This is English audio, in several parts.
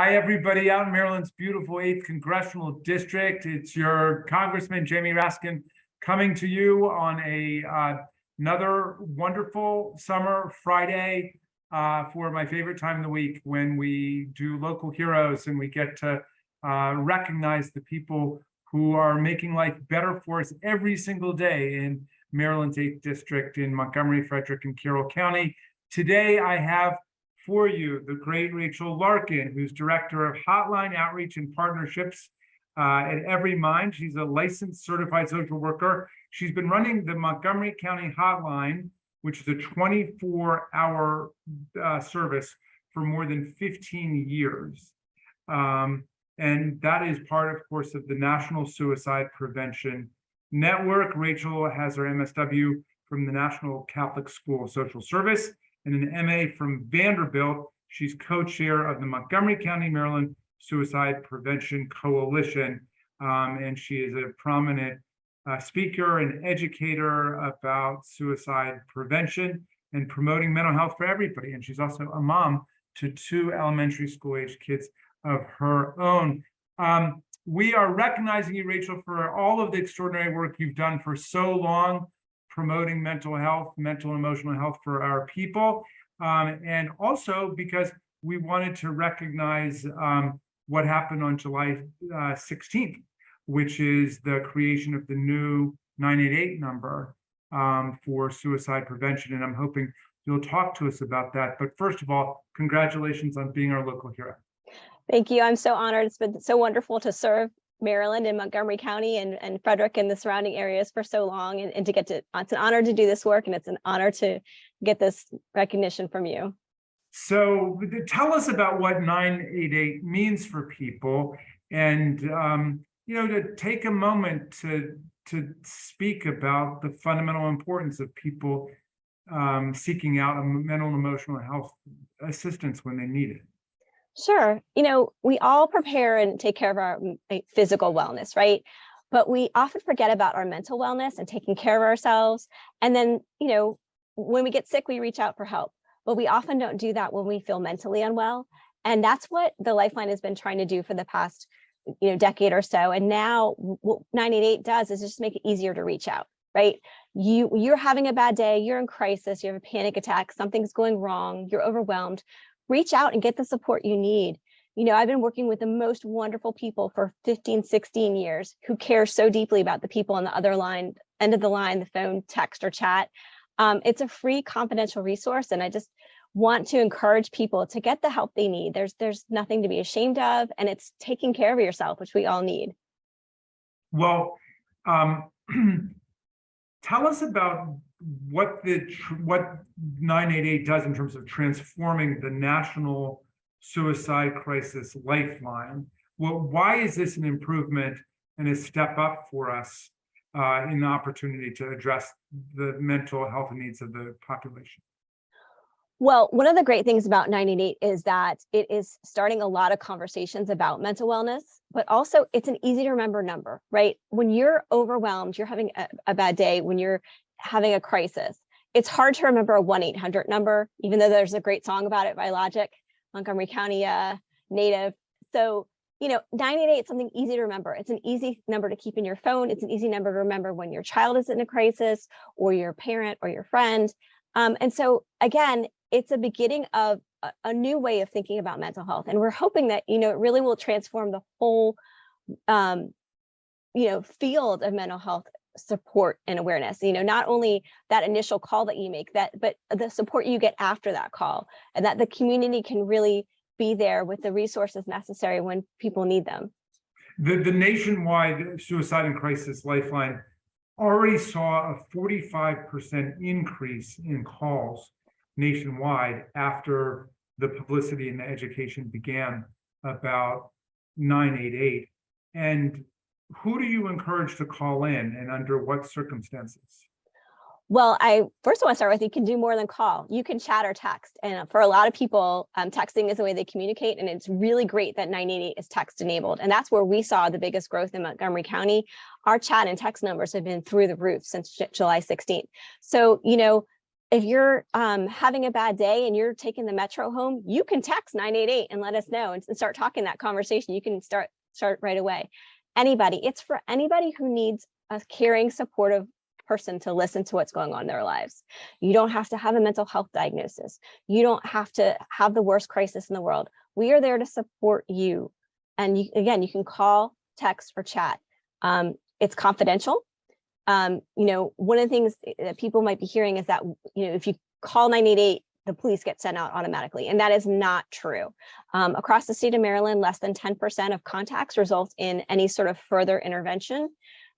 Hi, everybody out in Maryland's beautiful 8th Congressional District. It's your Congressman, Jamie Raskin, coming to you on another wonderful summer Friday for my favorite time of the week when we do local heroes and we get to recognize the people who are making life better for us every single day in Maryland's 8th District in Montgomery, Frederick, and Carroll County. Today, I have for you the great Rachel Larkin, who's Director of Hotline Outreach and Partnerships at EveryMind. She's a licensed certified social worker. She's been running the Montgomery County Hotline, which is a 24-hour service for more than 15 years. And that is part, of course, of the National Suicide Prevention Network. Rachel has her MSW from the National Catholic School of Social Service and an MA from Vanderbilt. She's co-chair of the Montgomery County, Maryland Suicide Prevention Coalition. And she is a prominent speaker and educator about suicide prevention and promoting mental health for everybody. And she's also a mom to 2 elementary school age kids of her own. We are recognizing you, Rachel, for all of the extraordinary work you've done for so long, promoting mental health, mental and emotional health for our people. And also because we wanted to recognize what happened on July 16th, which is the creation of the new 988 number for suicide prevention. And I'm hoping you'll talk to us about that. But first of all, congratulations on being our local hero. Thank you. I'm so honored. It's been so wonderful to serve Maryland and Montgomery County and Frederick and the surrounding areas for so long, and to get to, it's an honor to do this work, and it's an honor to get this recognition from you. So tell us about what 988 means for people, and to take a moment to speak about the fundamental importance of people seeking out mental and emotional health assistance when they need it. Sure. We all prepare and take care of our physical wellness, right? But we often forget about our mental wellness and taking care of ourselves. And then, when we get sick, we reach out for help. But we often don't do that when we feel mentally unwell. And that's what the Lifeline has been trying to do for the past, decade or so. And now what 988 does is just make it easier to reach out, right? You're having a bad day, you're in crisis, you have a panic attack, something's going wrong, you're overwhelmed. Reach out and get the support you need. I've been working with the most wonderful people for 15, 16 years who care so deeply about the people on the other end of the line, the phone, text, or chat. It's a free, confidential resource, and I just want to encourage people to get the help they need. There's nothing to be ashamed of, and it's taking care of yourself, which we all need. Well, tell us about what 988 does in terms of transforming the National Suicide Crisis Lifeline. Well, why is this an improvement and a step up for us in the opportunity to address the mental health needs of the population? Well, one of the great things about 988 is that it is starting a lot of conversations about mental wellness, but also it's an easy to remember number, right? When you're overwhelmed, you're having a bad day, when you're having a crisis, it's hard to remember a 1-800 number, even though there's a great song about it by Logic, Montgomery County native. So, 988 is something easy to remember. It's an easy number to keep in your phone. It's an easy number to remember when your child is in a crisis, or your parent or your friend. And so again, it's a beginning of a new way of thinking about mental health. And we're hoping that, it really will transform the whole, field of mental health support and awareness. Not only that initial call that you make, but the support you get after that call, and that the community can really be there with the resources necessary when people need them. The nationwide Suicide and Crisis Lifeline already saw a 45% increase in calls nationwide after the publicity and the education began about 988. And who do you encourage to call in, and under what circumstances? Well, I first want to start with, you can do more than call. You can chat or text. And for a lot of people, texting is the way they communicate. And it's really great that 988 is text enabled. And that's where we saw the biggest growth in Montgomery County. Our chat and text numbers have been through the roof since July 16th. So, if you're having a bad day and you're taking the metro home, you can text 988 and let us know and start talking that conversation. You can start right away. Anybody, it's for anybody who needs a caring, supportive person to listen to what's going on in their lives. You don't have to have a mental health diagnosis. You don't have to have the worst crisis in the world. We are there to support you. And again, you can call, text, or chat. It's confidential. One of the things that people might be hearing is that, if you call 988, the police get sent out automatically. And that is not true. Across the state of Maryland, less than 10% of contacts result in any sort of further intervention.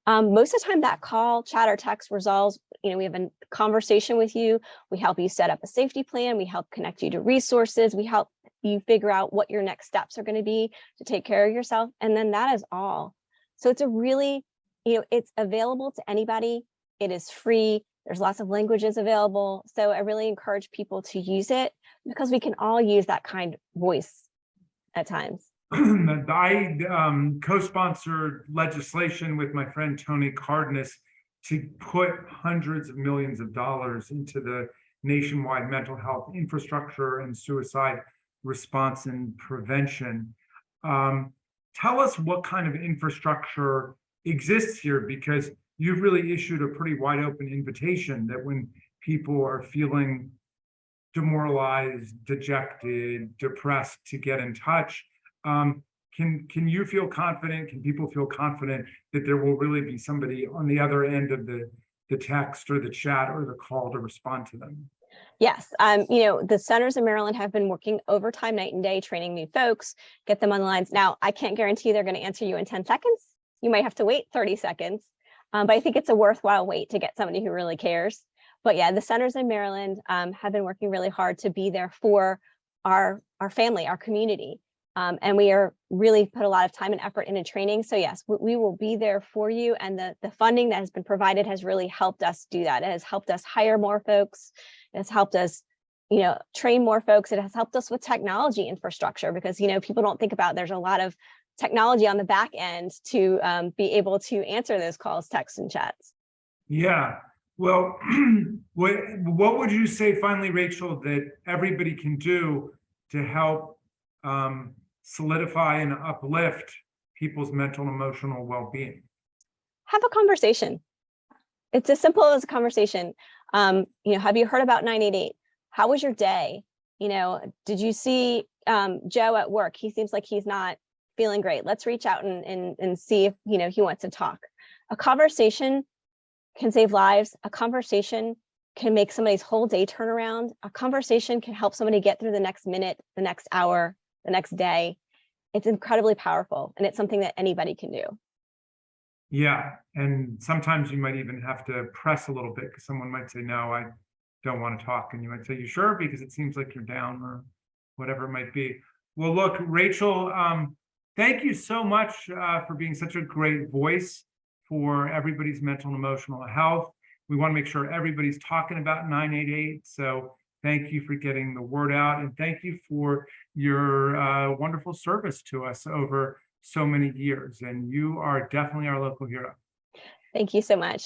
Most of the time that call, chat, or text resolves, we have a conversation with you. We help you set up a safety plan. We help connect you to resources. We help you figure out what your next steps are going to be to take care of yourself. And then that is all. So it's a really, it's available to anybody. It is free. There's lots of languages available. So I really encourage people to use it because we can all use that kind of voice at times. I co-sponsored legislation with my friend Tony Cardenas to put hundreds of millions of dollars into the nationwide mental health infrastructure and suicide response and prevention. Tell us what kind of infrastructure exists here, because you've really issued a pretty wide open invitation that when people are feeling demoralized, dejected, depressed, to get in touch. Can you feel confident? Can people feel confident that there will really be somebody on the other end of the text or the chat or the call to respond to them? Yes. The centers in Maryland have been working overtime night and day, training new folks, get them on the lines. Now, I can't guarantee they're going to answer you in 10 seconds. You might have to wait 30 seconds. But I think it's a worthwhile wait to get somebody who really cares. But yeah, the centers in Maryland have been working really hard to be there for our family, our community. And we are really put a lot of time and effort into training. So yes, we will be there for you. And the funding that has been provided has really helped us do that. It has helped us hire more folks. It has helped us, train more folks. It has helped us with technology infrastructure because, people don't think about there's a lot of technology on the back end to be able to answer those calls, texts, and chats. Yeah. Well, what would you say finally, Rachel, that everybody can do to help solidify and uplift people's mental and emotional well-being? Have a conversation. It's as simple as a conversation. Have you heard about 988? How was your day? Did you see Joe at work? He seems like he's not feeling great. Let's reach out and see if he wants to talk. A conversation can save lives. A conversation can make somebody's whole day turn around. A conversation can help somebody get through the next minute, the next hour, the next day. It's incredibly powerful, and it's something that anybody can do. Yeah, and sometimes you might even have to press a little bit because someone might say, no, I don't want to talk. And you might say, you sure? Because it seems like you're down or whatever it might be. Well, look, Rachel, thank you so much for being such a great voice for everybody's mental and emotional health. We want to make sure everybody's talking about 988. So thank you for getting the word out. And thank you for your wonderful service to us over so many years. And you are definitely our local hero. Thank you so much.